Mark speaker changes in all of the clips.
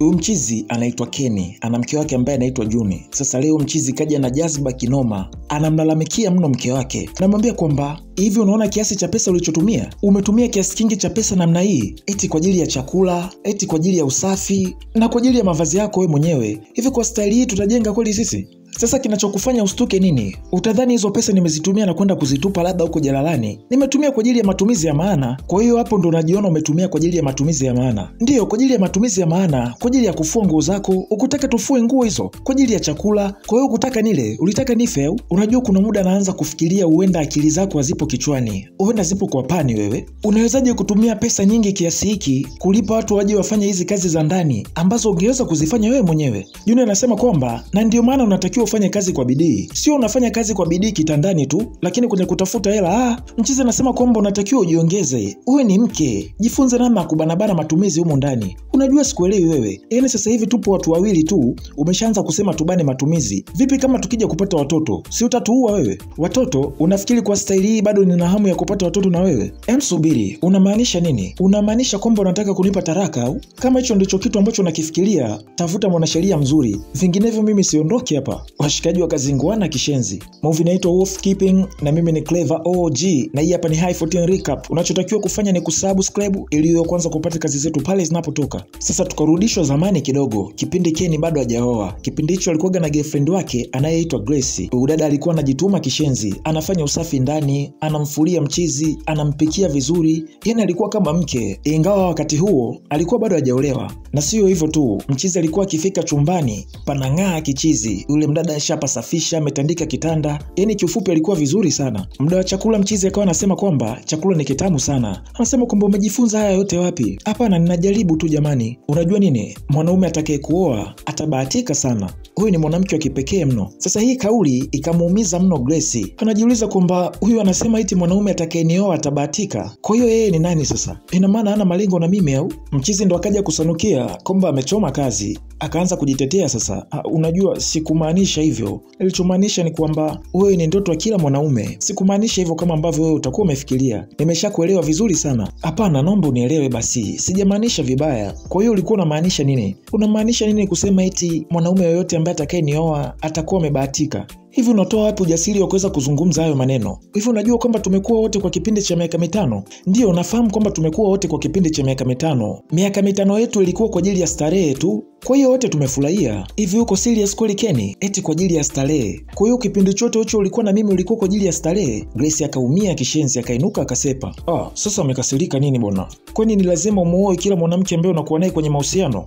Speaker 1: Huyu mchizi anaitwa Kenny, ana mke wake ambaye anaitwa Juni. Sasa leo mchizi kaja na jazba kinoma, anamlalamikia mno mke wake. Anamwambia kwamba hivi unaona kiasi cha pesa ulichotumia? Umetumia kiasi kingi cha pesa namna hii, eti kwa ajili ya chakula, eti kwa ajili ya usafi na kwa ajili ya mavazi yako wewe mwenyewe. Hivi kwa staili hii tutajenga kweli sisi? Sasa kinachokufanya ustuke nini? Utadhani hizo pesa nimezitumia na kwenda kuzitupa labda huko jalalani. Nimetumia kwa ajili ya matumizi ya maana. Kwa hiyo hapo ndo unajiona umetumia kwa ajili ya matumizi ya maana. Ndiyo, kwa ajili ya matumizi ya maana, kwa ajili ya kufua nguo zako. Ukutaka tufue nguo hizo kwa ajili ya chakula. Kwa hiyo ukutaka nile, ulitaka nife. Unajua kuna muda naanza kufikiria huenda akili zako hazipo kichwani. Huenda zipo kwa pani wewe. Unawezaje kutumia pesa nyingi kiasi hiki kulipa watu waje wafanye hizi kazi za ndani ambazo ungeweza kuzifanya wewe mwenyewe? Juni anasema kwamba na ndio maana unatakiwa ufanye kazi kwa bidii. Sio unafanya kazi kwa bidii kitandani tu, lakini kwenye kutafuta hela, mchizi anasema kwamba unatakiwa ujiongeze. Uwe ni mke, jifunze namna kubanabana matumizi humo ndani. Unajua sikuelewi wewe. Yaani sasa hivi tupo watu wawili tu, umeshaanza kusema tubane matumizi. Vipi kama tukija kupata watoto? Si utatuua wewe? Watoto? Unafikiri kwa staili hii bado nina hamu ya kupata watoto na wewe? Subiri, unamaanisha nini? Unamaanisha kwamba unataka kunipa taraka au? Kama hicho ndicho kitu ambacho unakifikiria, tafuta mwanasheria mzuri. Vinginevyo mimi siondoki hapa. Washikaji wakazinguana kishenzi. Movie inaitwa Wolf Keeping na mimi ni Clever OG na hii hapa ni High 14 Recap. Unachotakiwa kufanya ni kusubscribe ili uwe kwanza kupata kazi zetu pale zinapotoka. Sasa tukarudishwa zamani kidogo. Kipindi Kenny bado hajaoa. Kipindi hicho alikuwa na girlfriend wake anayeitwa Grace. Huyu dada alikuwa anajituma kishenzi. Anafanya usafi ndani, anamfulia mchizi, anampikia vizuri. Yaani alikuwa kama mke. Ingawa wakati huo alikuwa bado hajaolewa. Na sio hivyo tu, mchizi alikuwa akifika chumbani panang'aa kichizi. Yule mdada shapa safisha, ametandika kitanda. Yaani kiufupi alikuwa vizuri sana. Muda wa chakula mchizi akawa anasema kwamba chakula ni kitamu sana. Anasema kwamba umejifunza haya yote wapi? Hapana, ninajaribu tu jamani. Unajua nini? Mwanaume atakayekuoa atabahatika sana. Huyu ni mwanamke wa kipekee mno. Sasa hii kauli ikamuumiza mno Grace. Anajiuliza kwamba huyu anasema eti mwanaume atakayenioa atabahatika. Kwa hiyo yeye ni nani sasa? Ina maana hana malengo na mimi au? Mchizi ndo akaja kusanukia kwamba amechoma kazi. Akaanza kujitetea sasa. Unajua sikumaanisha hivyo. Nilichomaanisha ni kwamba wewe ni ndoto wa kila mwanaume. Sikumaanisha hivyo kama ambavyo wewe utakuwa umefikiria. Nimeshakuelewa vizuri sana. Hapana, naomba unielewe basi. Sijamaanisha vibaya. Kwa hiyo ulikuwa unamaanisha nini? Unamaanisha nini kusema eti mwanaume yoyote ambaye atakayenioa atakuwa amebahatika? Hivi unatoa wapi ujasiri wa kuweza kuzungumza hayo maneno? Hivi unajua kwamba tumekuwa wote kwa kipindi cha miaka 5? Ndio, nafahamu kwamba tumekuwa wote kwa kipindi cha miaka 5. Miaka 5 yetu ilikuwa kwa ajili ya starehe tu. Kwa hiyo wote tumefurahia. Hivi uko serious kweli Kenny? Eti kwa ajili ya starehe. Kwa hiyo kipindi chote hicho ulikuwa na mimi ulikuwa kwa ajili ya starehe? Grace akaumia kishenzi, akainuka akasepa. Sasa umekasirika nini bwana? Kwani ni lazima umuoe kila mwanamke ambaye unakuwa naye kwenye mahusiano?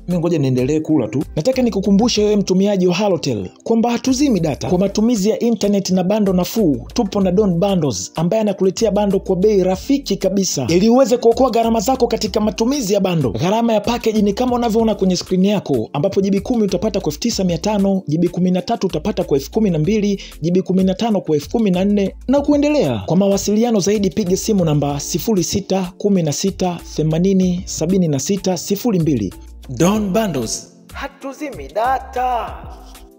Speaker 1: Mimi ngoja niendelee kula tu. Nataka nikukumbushe wewe mtumiaji wa Halotel kwamba hatuzimi data kwa matumizi ya internet na bando nafuu. Tupo na Don Bundles ambaye anakuletea bando kwa bei rafiki kabisa ili uweze kuokoa gharama zako katika matumizi ya bando. Gharama ya package ni kama unavyoona kwenye screen yako, ambapo GB 10 utapata kwa 9500, GB 13 utapata kwa 12000, GB 15 kwa 14000 na kuendelea. Kwa mawasiliano zaidi piga simu namba 0616807602. Don Bundles, hatuzimi data.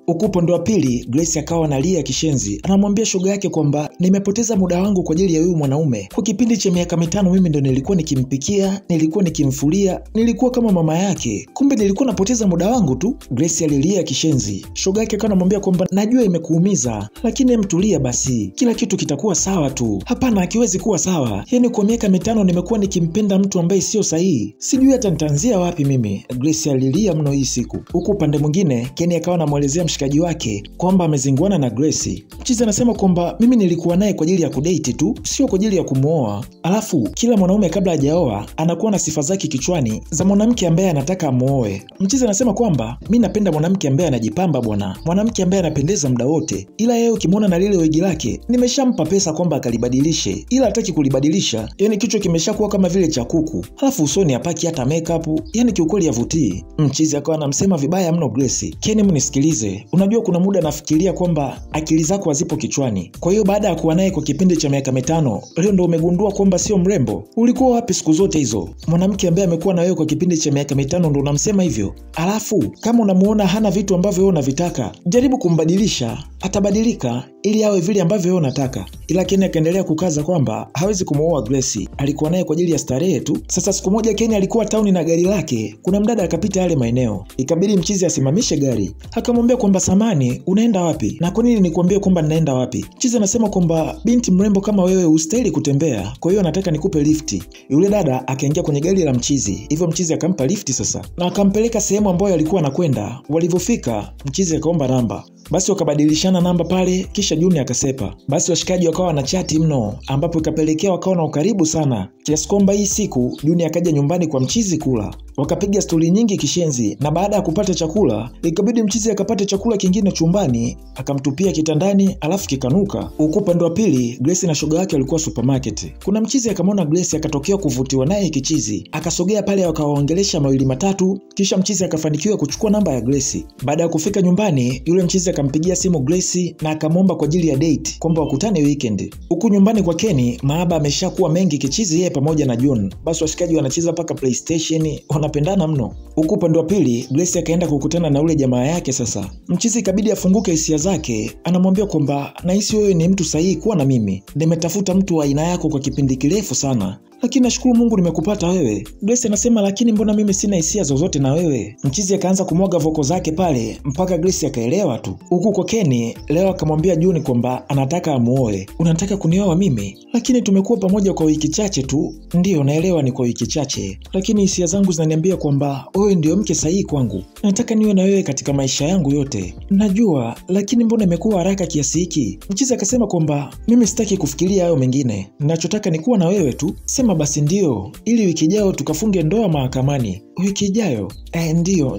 Speaker 1: Upande wa pili, Grace akawa analia kishenzi. Anamwambia shoga yake kwamba nimepoteza muda wangu kwa ajili ya huyu mwanaume. Kwa kipindi cha miaka 5 mimi ndo nilikuwa nikimpikia, nilikuwa nikimfulia, nilikuwa kama mama yake. Kumbe nilikuwa napoteza muda wangu tu. Grace alilia kishenzi. Shoga yake akawa anamwambia kwamba najua imekuumiza, lakini mtulia basi. Kila kitu kitakuwa sawa tu. Hapana, hakiwezi kuwa sawa. Yaani kwa miaka 5 nimekuwa nikimpenda mtu ambaye sio sahihi. Sijui hata nitaanzia wapi mimi. Grace alilia mno hii siku. Huku upande mwingine, Kenny akawa anamuelezea mshikaji wake kwamba amezinguana na Grace. Mchizi anasema kwamba mimi nilikuwa naye kwa ajili ya kudate tu, sio kwa ajili ya kumuoa. Alafu kila mwanaume kabla hajaoa anakuwa na sifa zake kichwani za mwanamke ambaye anataka amuoe. Mchizi anasema kwamba mimi napenda mwanamke ambaye anajipamba bwana, mwanamke ambaye anapendeza muda wote. Ila yeye ukimwona na lile wigi lake, nimeshampa pesa kwamba akalibadilishe, ila hataki kulibadilisha. Yaani kichwa kimeshakuwa kama vile cha kuku. Alafu usoni hapaki hata makeup, yaani kiukweli yavutii. Mchizi akawa anamsema vibaya mno Grace. Kenny, mnisikilize. Unajua kuna muda nafikiria kwamba akili zako hazipo kichwani. Kwa hiyo baada ya kuwa naye kwa kipindi cha miaka 5, leo ndo umegundua kwamba sio mrembo. Ulikuwa wapi siku zote hizo? Mwanamke ambaye amekuwa na wewe kwa kipindi cha miaka 5 ndo unamsema hivyo. Alafu kama unamuona hana vitu ambavyo wewe unavitaka, jaribu kumbadilisha. atabadilika ili awe vile ambavyo wewe unataka. Ila Ken akaendelea kukaza kwamba hawezi kumuoa Grace, alikuwa naye kwa ajili ya starehe tu. Sasa siku moja Ken alikuwa town na gari lake, kuna mdada akapita yale maeneo, ikabidi mchizi asimamishe gari. Akamwambia kwamba samani, unaenda wapi? Na kwa nini nikwambie kwamba ninaenda wapi? Mchizi anasema kwamba binti mrembo kama wewe ustahili kutembea, kwa hiyo nataka nikupe lifti. Yule dada akaingia kwenye gari la mchizi, hivyo mchizi akampa lifti sasa na akampeleka sehemu ambayo alikuwa anakwenda. Walivyofika mchizi akaomba namba, basi wakabadilishana namba pale, kisha Juni akasepa. Basi washikaji wakawa na chati mno, ambapo ikapelekea wakawa na ukaribu sana, kiasi kwamba hii siku Juni akaja nyumbani kwa mchizi kula. Wakapiga stori nyingi kishenzi, na baada ya kupata chakula ikabidi mchizi akapata chakula kingine chumbani, akamtupia kitandani alafu kikanuka. Huko upande wa pili Grace na shoga yake walikuwa supermarket. Kuna mchizi akamwona Grace akatokea kuvutiwa naye kichizi, akasogea pale wakawaongelesha mawili matatu, kisha mchizi akafanikiwa kuchukua namba ya Grace. Baada ya kufika nyumbani yule mchizi akampigia simu Grace na akamwomba kwa ajili ya date kwamba wakutane weekend. Huku nyumbani kwa Ken mahaba ameshakuwa mengi kichizi yeye pamoja na John. Basi washikaji wanacheza paka PlayStation, wanapendana mno. Huku upande wa pili Grace akaenda kukutana na ule jamaa yake. Sasa mchizi ikabidi afunguke hisia zake, anamwambia kwamba nahisi wewe ni mtu sahihi kuwa na mimi, nimetafuta mtu wa aina yako kwa kipindi kirefu sana, lakini nashukuru Mungu nimekupata wewe. Grace anasema lakini mbona mimi sina hisia zozote na wewe? Mchizi akaanza kumwaga voko zake pale mpaka Grace akaelewa tu. Huku kwa Ken leo akamwambia Juni kwamba anataka amuoe. Unataka kunioa mimi? Lakini tumekuwa pamoja kwa wiki chache tu. Ndiyo naelewa ni kwa wiki chache, lakini hisia zangu zinaniambia kwamba wewe ndio mke sahihi kwangu. Nataka niwe na wewe katika maisha yangu yote. Najua, lakini mbona imekuwa haraka kiasi hiki? Mchizi akasema kwamba mimi sitaki kufikiria hayo mengine. Ninachotaka ni kuwa na wewe tu. Sema basi ndio, ili wiki ijayo tukafunge ndoa mahakamani. Wiki ijayo?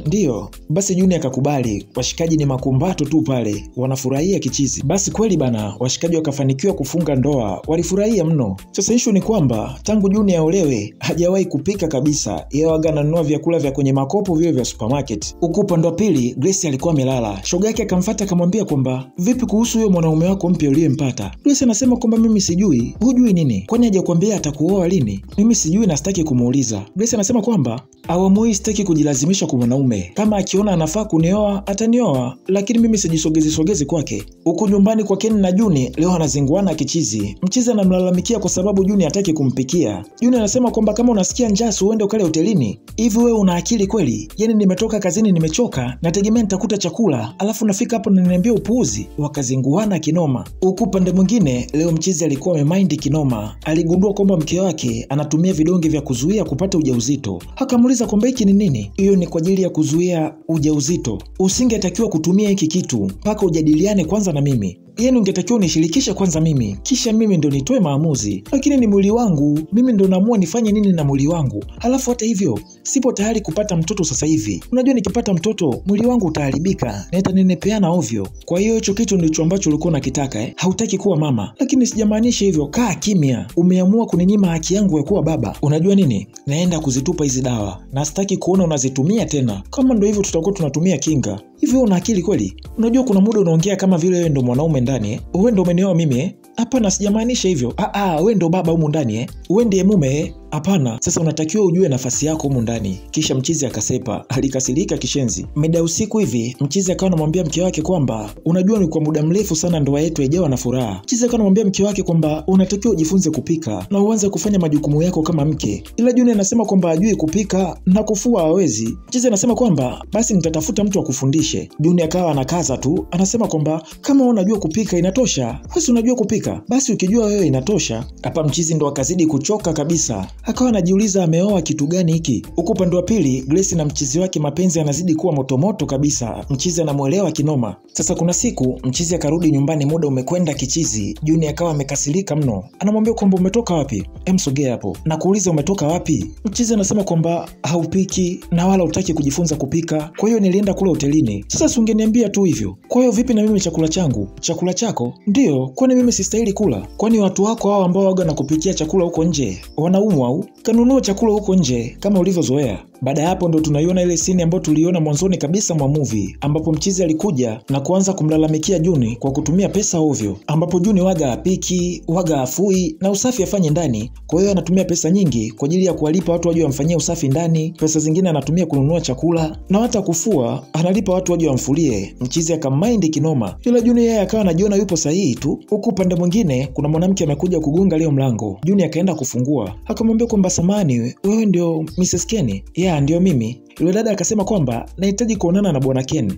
Speaker 1: Ndio. Basi Juni akakubali. Washikaji ni makumbato tu pale, wanafurahia kichizi. Basi kweli bana, washikaji wakafanikiwa kufunga ndoa, walifurahia mno. Sasa issue ni kwamba tangu Juni aolewe hajawahi kupika kabisa. Yeye waga ananunua vyakula vya kwenye makopo vile vya supermarket. Huko upande wa pili Grace alikuwa amelala. Shoga yake akamfuata akamwambia kwamba vipi kuhusu huyo mwanaume wako mpya uliyempata? Grace anasema kwamba mimi sijui. Hujui nini? Kwani hajakwambia atakuoa lini? Mimi sijui na sitaki kumuuliza. Grace anasema kwamba awamu hii sitaki kujilazimisha kwa mwanaume. Kama akiona anafaa kunioa atanioa, lakini mimi sogezi kwake. Huku nyumbani kwa Ken na Juni leo anazinguana kichizi. Mchizi anamlalamikia kwa sababu Juni hataki kumpikia. Juni anasema kwamba kama unasikia njaa uende ukale hotelini. Hivi wewe una akili kweli? Yaani nimetoka kazini nimechoka, nategemea nitakuta chakula, alafu nafika hapo na niambia upuuzi. Wakazinguana kinoma. Huku pande mwingine leo mchizi alikuwa amemind kinoma. Aligundua kwamba mke wake anatumia vidonge vya kuzuia kupata ujauzito. Akamuuliza kwamba hiki ni nini? Hiyo ni kwa ajili ya kuzuia ujauzito. Usingetakiwa kutumia hiki kitu mpaka ujadiliane kwanza na mimi. Yaani ungetakiwa unishirikishe kwanza mimi, kisha mimi ndo nitoe maamuzi. Lakini ni mwili wangu, mimi ndo naamua nifanye nini na mwili wangu. Halafu hata hivyo, sipo tayari kupata mtoto sasa hivi. Unajua nikipata mtoto, mwili wangu utaharibika na nitanenepeana ovyo. Kwa hiyo hicho kitu ndicho ambacho ulikuwa unakitaka hautaki kuwa mama. Lakini sijamaanisha hivyo, kaa kimya. Umeamua kuninyima haki yangu ya kuwa baba. Unajua nini? Naenda kuzitupa hizi dawa. Na sitaki kuona unazitumia tena. Kama ndo hivyo tutakuwa tunatumia kinga. Hivi una akili kweli? Unajua kuna muda unaongea kama vile wewe ndo mwanaume ndani. Wewe ndo umenioa mimi Hapana, sijamaanisha hivyo. Wewe ndo baba humu ndani Wewe ndiye mume Hapana, sasa unatakiwa ujue nafasi yako humu ndani. Kisha mchizi akasepa, alikasirika kishenzi. Mida usiku hivi, mchizi akawa anamwambia mke wake kwamba unajua ni kwa muda mrefu sana ndoa yetu haijawa na furaha. Mchizi akawa anamwambia mke wake kwamba unatakiwa ujifunze kupika na uanze kufanya majukumu yako kama mke. Ila Juni anasema kwamba hajui kupika na kufua hawezi. Mchizi anasema kwamba basi nitatafuta mtu akufundishe. Juni akawa anakaza tu, anasema kwamba kama unajua kupika inatosha. Basi unajua kupika, basi ukijua wewe inatosha. Hapa mchizi ndo akazidi kuchoka kabisa. Akawa anajiuliza ameoa kitu gani hiki. Huko upande wa pili, Grace na mchizi wake mapenzi yanazidi kuwa motomoto kabisa. Mchizi anamuelewa kinoma. Sasa kuna siku mchizi akarudi nyumbani, muda umekwenda kichizi. Juni akawa amekasirika mno. Anamwambia kwamba umetoka wapi? Sogea hapo. Na kuuliza umetoka wapi? Mchizi anasema kwamba haupiki na wala hutaki kujifunza kupika. Kwa hiyo nilienda kula hotelini. Sasa si ungeniambia tu hivyo. Kwa hiyo vipi na mimi chakula changu? Chakula chako? Ndio, kwani mimi sistahili kula? Kwani watu wako hao ambao waga na kupikia chakula huko nje wanaumwa au? Kanunua chakula huko nje kama ulivyozoea. Baada ya hapo ndo tunaiona ile scene ambayo tuliona mwanzoni kabisa mwa movie, ambapo mchizi alikuja na kuanza kumlalamikia Juni kwa kutumia pesa ovyo, ambapo Juni waga apiki, waga afui na usafi afanye ndani. Kwa hiyo anatumia pesa nyingi kwa ajili ya kuwalipa watu waje wamfanyie usafi ndani, pesa zingine anatumia kununua chakula na hata kufua analipa watu waje wamfulie. Mchizi akamaindi kinoma, ila Juni yeye akawa anajiona yupo sahihi tu. Huku upande mwingine kuna mwanamke amekuja kugonga leo mlango. Juni akaenda kufungua, akamwambia kwamba samani, wewe ndio Mrs. Kenny? Yeah, ndio mimi. Yule dada akasema kwamba nahitaji kuonana na bwana Ken.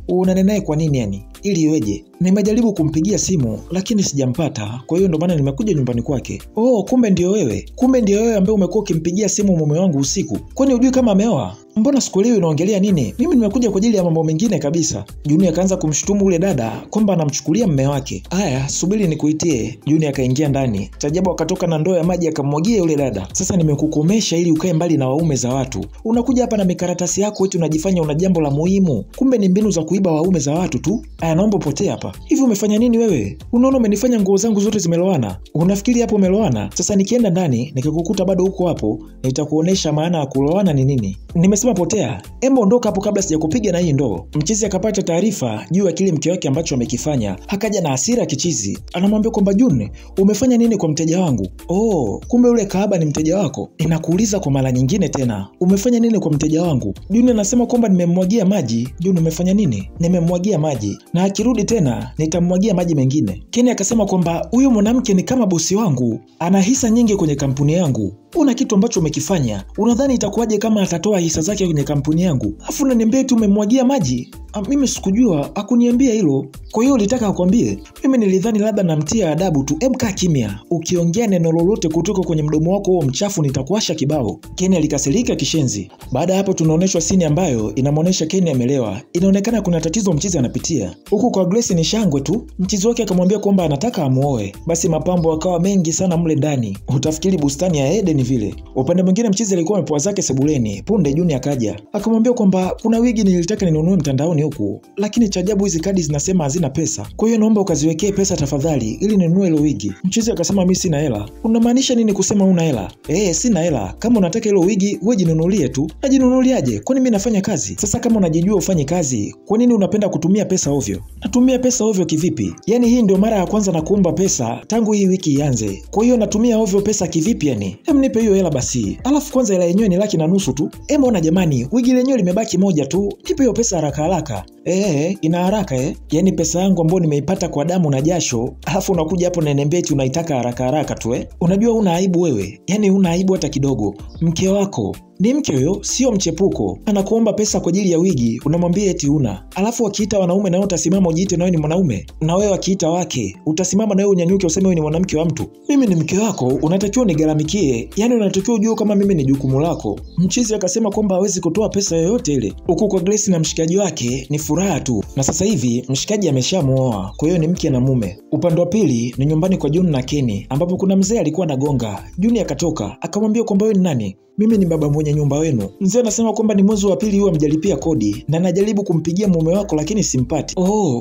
Speaker 1: Unanena naye kwa nini yani? Ili iweje? Nimejaribu kumpigia simu lakini sijampata. Kwa hiyo ndo maana nimekuja nyumbani kwake. Oh, kumbe ndio wewe. Kumbe ndio wewe ambaye umekuwa ukimpigia simu mume wangu usiku. Kwani hujui kama ameoa? Mbona sikuelewi unaongelea nini? Mimi nimekuja kwa ajili ya mambo mengine kabisa. Juni akaanza kumshutumu ule dada kwamba anamchukulia mume wake. Haya, subiri nikuitie. Juni akaingia ndani. Tajabu akatoka na ndoo ya maji akamwagia yule dada. Sasa nimekukomesha ili ukae mbali na waume za watu. Unakuja hapa na mikaratasi yako eti unajifanya una jambo la muhimu. Kumbe ni mbinu za kuiba waume za watu tu. Haya, naomba upotee hapa. Hivi umefanya nini wewe? Unaona umenifanya nguo zangu zote zimelowana. Unafikiri hapo umelowana? Sasa nikienda ndani nikikukuta bado huko hapo, nitakuonesha maana ya kulowana ni nini. Nimesema potea. Embo ondoka hapo kabla sijakupiga na hii ndoo. Mchizi akapata taarifa juu ya kile mke wake ambacho amekifanya. Akaja na hasira kichizi. Anamwambia kwamba Juni, umefanya nini kwa mteja wangu? Oh, kumbe yule kahaba ni mteja wako. Ninakuuliza kwa mara nyingine tena. Umefanya nini kwa mteja wangu? Juni anasema kwamba nimemmwagia maji. Juni, umefanya nini? Nimemmwagia maji. Na akirudi tena nitamwagia maji mengine. Kenny akasema kwamba huyo mwanamke ni kama bosi wangu. Ana hisa nyingi kwenye kampuni yangu. Una kitu ambacho umekifanya. Unadhani itakuwaje kama atatoa hisa zake kwenye kampuni yangu? Afu unaniambia tu umemwagia maji? Mimi sikujua, hakuniambia hilo. Kwa hiyo ulitaka akwambie? Mimi nilidhani labda namtia adabu tu. Kaa kimya. Ukiongea neno lolote kutoka kwenye mdomo wako huo mchafu nitakuasha kibao. Kenny alikasirika kishenzi. Baada hapo tunaoneshwa scene ambayo inamuonesha Kenny amelewa. Inaonekana kuna tatizo mchizi anapitia. Huku kwa Grace ni shangwe tu. Mchizi wake akamwambia kwamba anataka amuoe. Basi mapambo akawa mengi sana mle ndani. Utafikiri bustani ya Eden vile. Upande mwingine mchizi alikuwa amepoa zake sebuleni. Punde Juni akaja. Akamwambia kwamba kuna wigi nilitaka ninunue mtandaoni huku, lakini cha ajabu hizi kadi zinasema hazina pesa. Kwa hiyo naomba ukaziwekee pesa tafadhali ili ninunue ile wigi. Mchizi akasema mimi sina hela. Unamaanisha nini kusema una hela? Sina hela. Kama unataka ile wigi wewe jinunulie tu. Najinunuliaje? Kwani mimi nafanya kazi? Sasa kama unajijua ufanye kazi, kwa nini unapenda kutumia pesa ovyo? Natumia pesa ovyo kivipi? Yaani hii ndio mara ya kwanza na kuomba pesa tangu hii wiki ianze. Kwa hiyo natumia ovyo pesa kivipi yani? Nipe hiyo hela basi. Alafu kwanza hela yenyewe ni 1,500,000 tu. Mbona jamani, wigi lenyewe limebaki moja tu. Nipe hiyo pesa haraka haraka. Ina haraka Yaani pesa yangu ambayo nimeipata kwa damu na jasho, alafu unakuja hapo na niambia eti unaitaka haraka haraka tu Unajua una aibu wewe. Yaani una aibu hata kidogo. Mke wako ni mke huyo, sio mchepuko. Anakuomba pesa kwa ajili ya wigi, unamwambia eti una. Alafu wakiita wanaume na wewe utasimama ujiite na wewe ni mwanaume. Na wewe wakiita wake, utasimama na wewe unyanyuke useme wewe ni mwanamke wa mtu. Mimi ni mke wako, unatakiwa nigaramikie. Yaani unatakiwa ujue kama mimi ni jukumu lako. Mchizi akasema kwamba hawezi kutoa pesa yoyote ile. Huko kwa Grace na mshikaji wake ni furaha tu. Na sasa hivi mshikaji ameshamuoa, kwa hiyo ni mke na mume. Upande wa pili ni nyumbani kwa Juni na Kenny, ambapo kuna mzee alikuwa anagonga. Juni akatoka, akamwambia kwamba wewe ni nani? Mimi ni baba mwenye nyumba wenu. Mzee anasema kwamba ni mwezi wa pili huwa mjalipia kodi na najaribu kumpigia mume wako lakini simpati.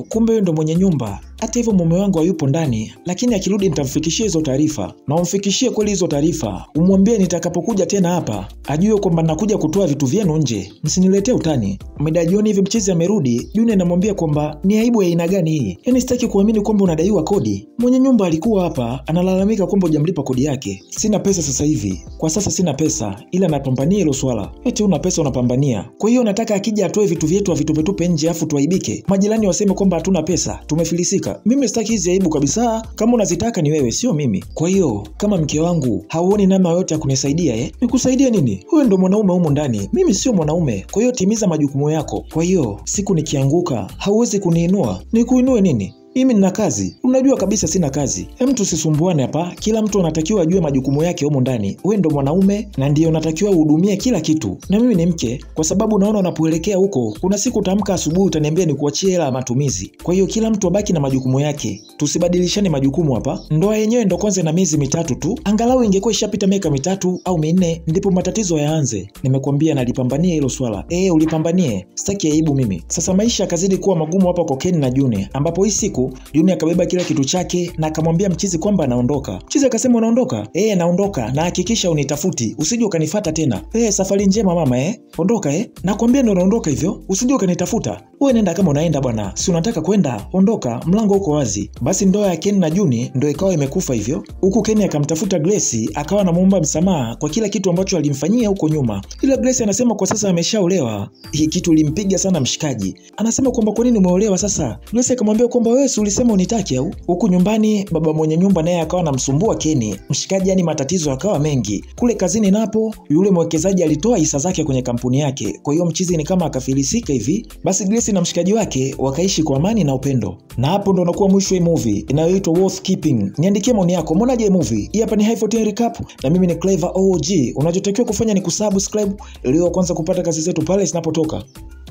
Speaker 1: Kumbe wewe ndo mwenye nyumba. Hata hivyo mume wangu hayupo ndani, lakini akirudi nitamfikishia hizo taarifa. Na umfikishie kweli hizo taarifa. Umwambie nitakapokuja tena hapa, ajue kwamba nakuja kutoa vitu vyenu nje. Msiniletee utani. Mida jioni hivi mchizi amerudi, Juni anamwambia kwamba ni aibu ya aina gani hii? Yaani sitaki kuamini kwamba unadaiwa kodi. Mwenye nyumba alikuwa hapa, analalamika kwamba hujamlipa kodi yake. Sina pesa sasa hivi. Kwa sasa sina pesa, ila napambania hilo swala. Eti una pesa unapambania. Kwa hiyo nataka akija atoe vitu vyetu avitupe nje afu tuaibike. Majirani waseme kwamba hatuna pesa, tumefilisika. Mimi sitaki hizi aibu kabisa. Kama unazitaka ni wewe, sio mimi. Kwa hiyo kama mke wangu hauoni namna yote ya kunisaidia nikusaidia nini? Wewe ndo mwanaume humo ndani. Mimi sio mwanaume. Kwa hiyo timiza majukumu yako. Kwa hiyo siku nikianguka hauwezi kuniinua. Nikuinue nini? Mimi nina kazi. Unajua kabisa sina kazi. Tusisumbuane hapa. Kila mtu anatakiwa ajue majukumu yake humo ndani. Wewe ndo mwanaume na ndio unatakiwa uhudumie kila kitu. Na mimi ni mke, kwa sababu naona unapoelekea huko, kuna siku utaamka asubuhi utaniambia nikuachie hela ya matumizi. Kwa hiyo kila mtu abaki na majukumu yake. Tusibadilishane majukumu hapa. Ndoa yenyewe ndo kwanza na miezi 3 tu. Angalau ingekuwa ishapita miaka 3 au 4 ndipo matatizo yaanze. Nimekuambia nalipambania hilo swala. Ulipambanie. Sitaki aibu mimi. Sasa maisha yakazidi kuwa magumu hapa kwa Kenny na Juni, ambapo hii siku hapo Juni akabeba kila kitu chake na akamwambia mchizi kwamba anaondoka. Mchizi akasema unaondoka? Naondoka, na hakikisha unitafuti, usije ukanifuata tena. Safari njema mama ondoka nakwambia ndo unaondoka hivyo, usije ukanitafuta. Wewe nenda kama unaenda bwana, si unataka kwenda, ondoka, mlango uko wazi. Basi ndoa ya Ken na Juni ndo ikawa imekufa hivyo. Huku Ken akamtafuta Grace, akawa anamuomba msamaha kwa kila kitu ambacho alimfanyia huko nyuma. Ila Grace anasema kwa sasa ameshaolewa. Hii kitu ilimpiga sana mshikaji. Anasema kwamba kwa nini umeolewa sasa? Grace akamwambia kwamba wewe si ulisema unitaki au? Huku nyumbani baba mwenye nyumba naye akawa anamsumbua Ken. Mshikaji yani matatizo akawa mengi. Kule kazini napo yule mwekezaji alitoa hisa zake kwenye kampuni yake. Kwa hiyo mchizi ni kama akafilisika hivi. Basi Grace na mshikaji wake wakaishi kwa amani na upendo. Na hapo ndo unakuwa mwisho wa movie inayoitwa Worth Keeping. Niandikie maoni yako, umeonaje movie? Hii hapa ni High 14 Recap na mimi ni Clever OG. Unachotakiwa kufanya ni kusubscribe ili kwanza kupata kazi zetu pale zinapotoka.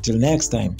Speaker 1: Till next time.